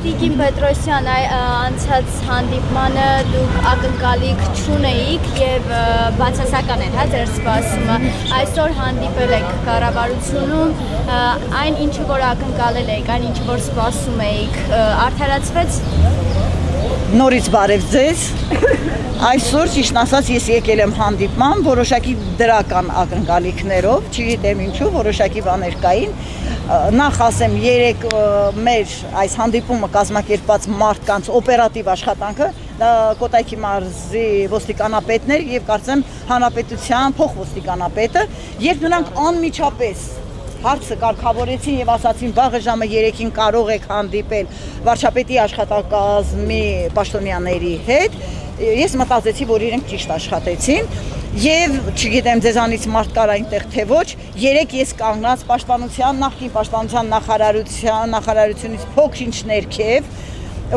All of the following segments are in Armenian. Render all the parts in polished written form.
Տիկին Պետրոսյան, անցած հանդիպմանը դուք ակնկալիք չունեիք եւ բացասական էր, հա, ձեր սպասումը։ Այսօր հանդիպել եք կառավարությունում, այն ինչը որ ակնկալել եք, այն ինչը որ սպասում էիք, արդարացվեց։ Նորից բարև ձեզ։ Այսօր ճիշտ ասած ես եկել եմ հանդիպման որոշակի դրական ակնկալիքներով, չգիտեմ ինչու, որոշակի բաներ կային։ Նախ ասեմ, երեք մեր այս հանդիպումը կազմակերպած մարդկանց օպերատիվ աշխատանքը Կոտայքի մարզի ոստիկանապետներ եւ կարծեմ հանրապետության փոխոստիկանապետը, երբ նրանք անմիջապես հարցը կարգավորեցին եւ ասացին վաղը ժամը 3-ին կարող եք հանդիպել վարչապետի աշխատակազմի պաշտոնյաների հետ, ես մտածեցի, որ իրենք ճիշտ աշխատեցին եւ չգիտեմ ձեզանից մարդ կար այնտեղ թե ոչ, երեք ես կանգնած պաշտպանության նախկին պաշտպանության նախարարությունից փոքր-ինչ ներքև,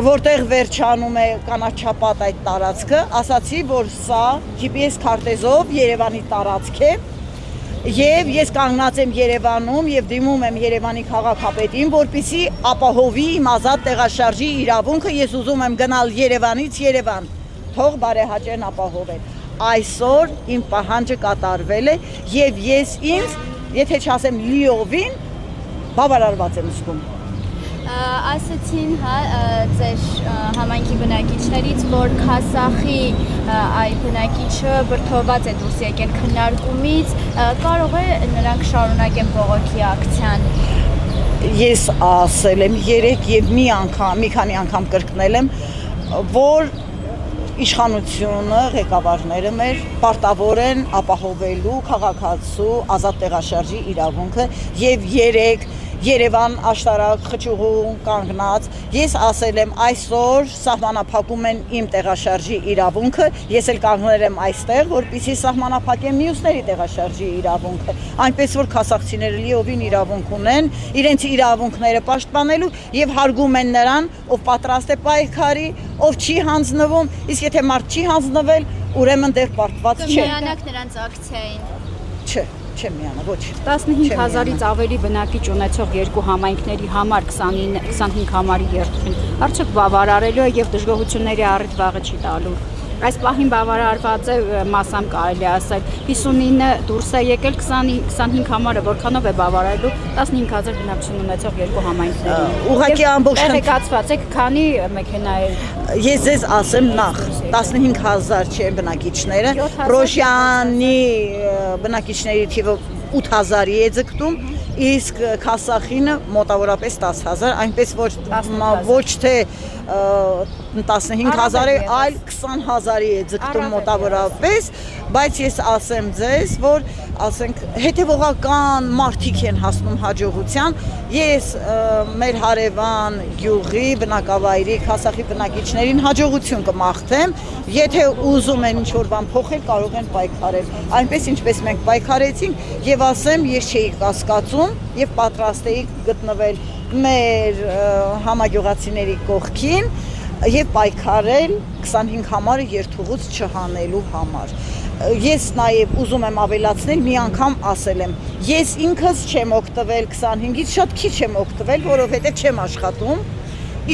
որտեղ վերջանում է կանաչապատ այդ տարածքը, ասացի, որ սա GPS քարտեզով Երևանի տարածք է եւ ես կանգնած եմ Երևանում եւ դիմում եմ Երևանի քաղաքապետին, որպեսզի ապահովի իմ ազատ տեղաշարժի իրավունքը, ես ուզում եմ գնալ Երևանից Երևան, թող բարեհաճեն ապահովել։ Այսօր իմ պահանջը կատարվել է եւ ես ինձ, եթե չասեմ լիովին, բավարարված եմ զգում։ Ասացին, հա, ձեր համայնքի բնակիչներից, որ Քասախի այ բնակիչը բրդոված է դուրս եկել քննարկումից, կարող է նրանք շարունակեն բողոքի ակցիան։ Ես ասել եմ երեք եւ մի քանի անգամ կրկնել եմ, որ իշխանությունը, ղեկավարները մեր պարտավոր են ապահովելու քաղաքացու ազատ տեղաշարժի իրավունքը եւ երեք Երևան աշտարակ խճուղու կանգնած, ես ասել եմ այսօր սահմանափակում են իմ տեղաշարժի իրավունքը, ես էլ կանգնել եմ այստեղ, որպեսզի սահմանափակեմ մյուսների տեղաշարժի իրավունքը, այնպես որ քասախցիները լիովին իրավունք ունեն, իրենց իրավունքները պաշտպանելու եւ հարգում են նրան, ով պատրաստ է պայքարի, ով չի հանձնվում, իսկ եթե մարդ չի հանձնվել, ուրեմն դեռ պարտված չէ։ Միանաք նրանց ակցիային։ Չէ, չեմ միանա, ոչ։ 15,000-ից ավելի բնակիչ ունեցող երկու համայնքների համար 25 համարի երթին արդյոք բավարարելու է եւ դժգոհությունների առիթ վաղը չի տալու։ Այս պահին բավարարված է մասամբ կարելի ասել 59 դուրս է եկել 25 համարը որքանով է բավարարելու 15,000 բնակչություն ունեցող երկու համայնքների։ Ուղղակի ամբողջ տեղեկացված եք քանի մեքենա է։ Ես ձեզ ասեմ նախ 15,000 չեն բնակիչները, Պրոշյանի բնակիչների թիվը 8,000-ի է ձգտում, իսկ Քասախինը մոտավորապես 10,000, այնպես ոչ թե 15,000 է, այլ 20,000-ի է ձգտում մոտավորապես, բայց ես ասեմ ձեզ, որ ասենք հետևողական մարդիկ են հասնում հաջողության, ես մեր հարևան գյուղի բնակավայրի Քասախի բնակիչներին հաջողություն կմաղթեմ, եթե ուզում են ինչ-որ բան փոխել, կարող են պայքարել, այնպես ինչպես մենք պայքարեցինք եւ ասեմ, ես չէի կասկածում եւ պատրաստ էի գտնվել մեր համագյուղացիների կողքին եւ պայքարել 25 համարը երթուղուց չհանելու համար։ Ես նաեւ ուզում եմ ավելացնել, մի անգամ ասել եմ, ես ինքս չեմ օգտվել 25-ից, շատ քիչ եմ օգտվել, որովհետեւ չեմ աշխատում,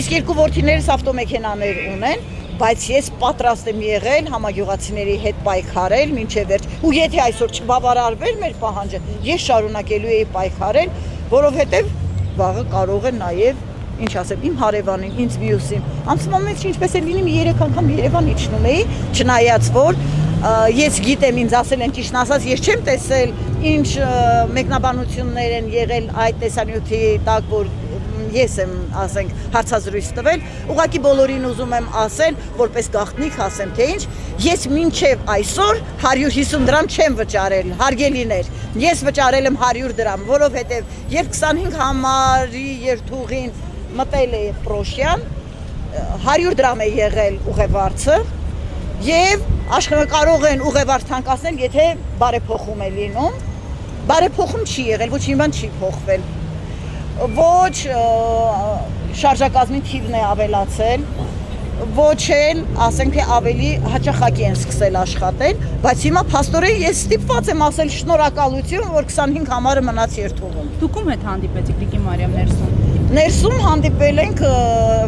իսկ երկու որդիներս ավտոմեքենաներ ունեն, բայց ես պատրաստ եմ եղել համագյուղացիների հետ պայքարել մինչև վերջ։ Ու եթե այսօր չբավարարվեր մեր պահանջը, ես շարունակելու էի պայքարել, որովհետև վաղը կարող է նաև, ինչ ասեմ, իմ հարևանին, ինձ մյուսին։ Ամսվա մեջ ինչպես է լինում 3 անգամ Երևան իջնում էի, չնայած որ ես գիտեմ, ինձ ասել են ճիշտ ասած, ես չեմ տեսել ինչ մեկնաբանություններ են եղել այդ տեսանյութի տակ, որ ես եմ, ասենք, հարցազրույց տվել, ուղղակի բոլորին ուզում եմ ասել, որպես գաղտնիք ասեմ, թե ինչ, ես մինչև այսօր 150 դրամ չեմ վճարել, հարգելիներ, ես վճարել եմ 100 դրամ, որովհետև երբ 25 համարի երթուղին մտել է Պրոշյան, 100 դրամ է եղել ուղևորցը եւ աշխարհը են ուղևորց թանկացնել, եթե բարեփոխում է լինում, բարեփոխում չի եղել, ոչ մի բան չի փոխվել։ Ոչ շարժակազմի թիվն է ավելացել, ոչ էլ, ասենք թե ավելի հաճախակի են սկսել աշխատել, բայց հիմա փաստորեն ես ստիպված եմ ասել շնորհակալություն, որ 25 համարը մնաց երթուղում։ Դուք ում հետ հանդիպեցիք Տիկին Մարիամ ներսում։ Ներսում հանդիպել ենք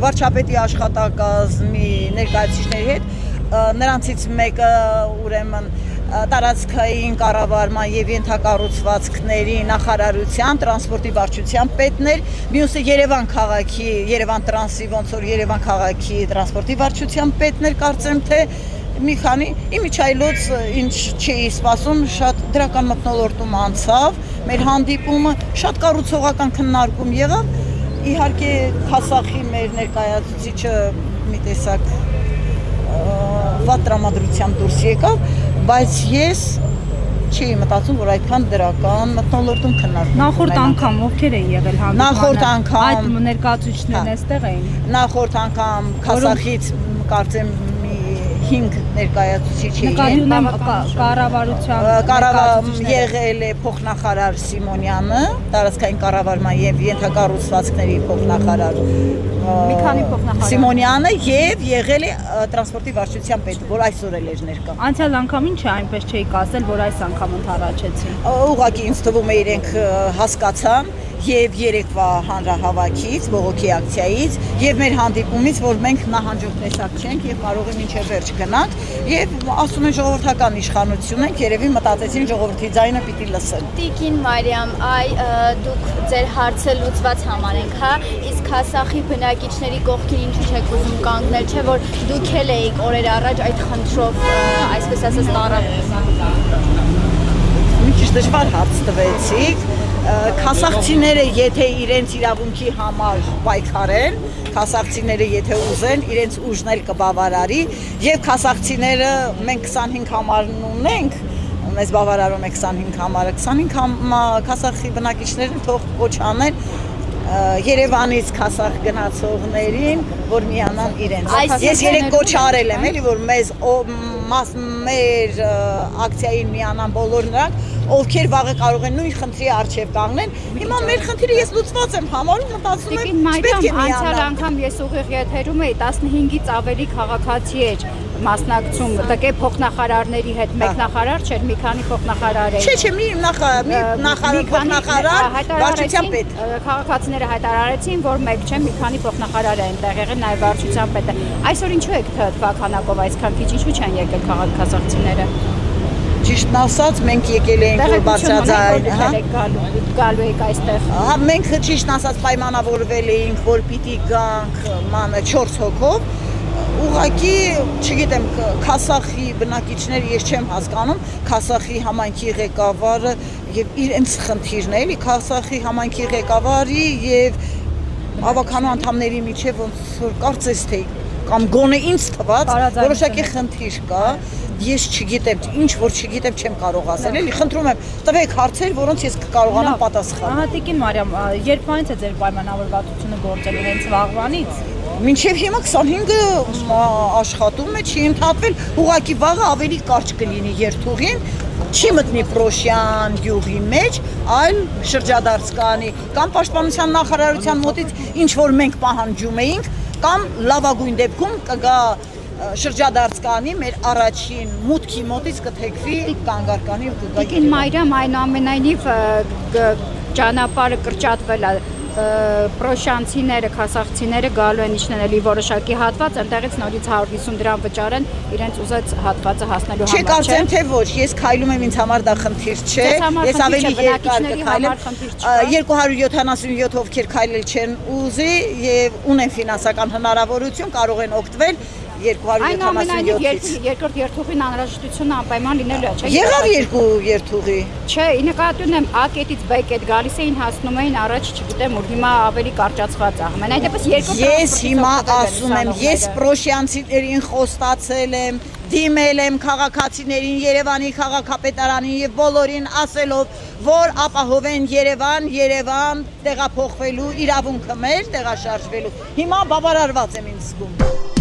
վարչապետի աշխատակազմի ներկայացուցիչների հետ, նրանցից մեկը ուրեմն տարածքային կառավարման եւ ենթակառուցվածքների նախարարության տրանսպորտի վարչության պետն էր, մյուսը Երևան քաղաքի, Երևան տրանսի ոնց որ Երևան քաղաքի տրանսպորտի վարչության պետն էր, կարծեմ թե մի քանի իմիջայլոց ինչ չէի սպասում, շատ դրական մթնոլորտում անցավ, մեր հանդիպումը շատ կառուցողական քննարկում եղավ, իհարկե Քասախի մեր ներկայացուցիչը մի տեսակ վատ տրամադրությամբ դուրս եկավ, բայց ես չի մտածում, որ այդքան դրական մթնոլորտում քննարկում։ Նախորդ անգամ ովքեր էին եղել հանդիպանը։ Նախորդ անգամ այդ ներկայացուցիչներն այստեղ էին։ Նախորդ անգամ Քասախից կարծեմ 5 ներկայացուցիչ էին։ Նկատի ունեմ կառավարության եղել է փոխնախարար Սիմոնյանը, տարածքային կառավարման եւ ենթակառուցվածքների փոխնախարար մի քանի փոխնախարար Սիմոնյանը եւ եղել է տրանսպորտի վարչության պետը, որ այսօր էլ էր ներկա։ Անցյալ անգամ ինչ է այնպես չէի կասել, որ այս անգամ ընդառաջեցին։ Ուղղակի ինձ թվում է իրենք հասկացան եւ երեկվա հանրահավաքից, բողոքի ակցիայից եւ մեր հանդիպումից, որ մենք նահանջող տեսակ չենք եւ կարող է մինչեւ վերջ գնանք եւ ասում են ժողովրդական իշխանություն ենք, երևի մտածեցին ժողովրդի ձայնը պիտի լսեն։ Տիկին Մարիամ, դուք ձեր հարցը լուծված համարենք, հա, իսկ Քասախի բնակիչների կողքին ինչու չեք ուզում կանգնել, չէ՞ որ դուք էլ էիք օրեր առաջ այդ խնդրով, այսպես ասած, Մի քիչ դժվար հարց տվեցիք։ Քասախցիները եթե իրենց իրավունքի համար պայքարեն, քասախցիները եթե ուզեն, իրենց ուժն էլ կբավարարի եւ քասախցիները մենք 25 համարն ունենք, մեզ բավարարում է 25 համարը, 25 քասախի բնակիչներն թող ոչ անեն Երևանից Քասախ գնացողներին, որ միանան իրենց։ Ես երեք կոչ արել եմ, էլի որ մեր ակցիային միանան բոլոր նրանք, ովքեր վաղը կարող են նույն խնդրի առջև կանգնեն։ Հիմա մեր խնդիրը ես լուծված եմ համարում, մտածում եմ, չպետք է անցյալ անգամ ես ուղիղ եթերում էի 15-ից ավելի քաղաքացի էր մասնակցում տկե փոխնախարարների հետ, մեկ նախարար չէր, մի քանի փոխնախարար էր։ Չէ, մի փոխնախարար, վարչության պետ։ Քաղաքացիները հայտարարեցին, որ մեկ չէ, մի քանի փոխնախարար են տեղ եղել, նաև վարչության պետը։ Այսօր ինչու եք թվականակով այսքան քիչ, ինչու չեն եկել քաղաքացիները։ Ճիշտն ասած, մենք եկել էինք որ բարձրաձայն, հա։ Գալու եք այստեղ։ Հա, մենք ճիշտն ասած պայմանավորվել էինք, որ պիտի գանք մանը 4 հոգով։ Ուղղակի, չգիտեմ, Քասախի բնակիչները ես չեմ հասկանում, Քասախի համայնքի ղեկավարը եւ իրենց խնդիրն է, էլի Քասախի համայնքի ղեկավարի եւ ավականու անդամների միջեւ ոնց որ կարծես թե կամ գոնե ինձ թված որոշակի խնդիր կա, ես չգիտեմ, ինչ որ չգիտեմ չեմ կարող ասել, էլի խնդրում եմ, տվեք հարցեր, որոնց ես կկարողանամ պատասխանել։ Ահա Տիկին Մարիամ, երբանից է ձեր պայմանավորվածությունը գործելու հենց վաղվանից։ Մինչև հիմա 25-ը աշխատում է, չի ընդհատվել, ուղղակի վաղը ավելի կարճ կլինի երթուղին, չի մտնի Պրոշյան գյուղի մեջ, այլ շրջադարձ կանի, կամ պաշտպանության նախարարության մոտից ինչ որ մենք պահանջում էինք, կամ լավագույն դեպքում կգա շրջադարձ կանի, մեր առաջին մուտքի մոտից կթեքվի կանգարկանի ու կգա։ Տիկին Մարիամ, այնուամենայնիվ ճանապարհը կրճատվել է, պրոշյանցիները, քասախցիները գալու են իջնելու որոշակի հատված, այնտեղից նորից 150 դրամ վճարեն իրենց ուզած հատվածը հասնելու համար։ Չէ, կարծեմ թե ոչ, ես քայլում եմ, ինձ համար դա խնդիր չէ, ես ավելի երկար կքայլեմ, 277 ովքեր քայլել չեն ուզի եւ ունեն ֆինանսական հնարավորություն, կարող են օգտվել 277-ից։ Երկրորդ երթուղին անհրաժեշտությունը անպայման լինելու է, չէ՞։ Եղավ երկու երթուղի։ Չէ, նկատի ունեմ A կետից B կետ գալիս էին, հասնում էին առաջ, չգիտեմ, ուր հիմա ավելի կարճացված է։ Ամենայն դեպս երկրորդ Ես հիմա ասում եմ, ես պրոշյանցիներին խոստացել եմ, դիմել եմ քաղաքացիներին, Երևանի քաղաքապետարանին եւ բոլորին ասելով, որ ապահովեն Երևան տեղափոխվելու իրավունքը մեր, տեղաշարժվելու։ Հիմա բավարարված եմ ինձ զգում։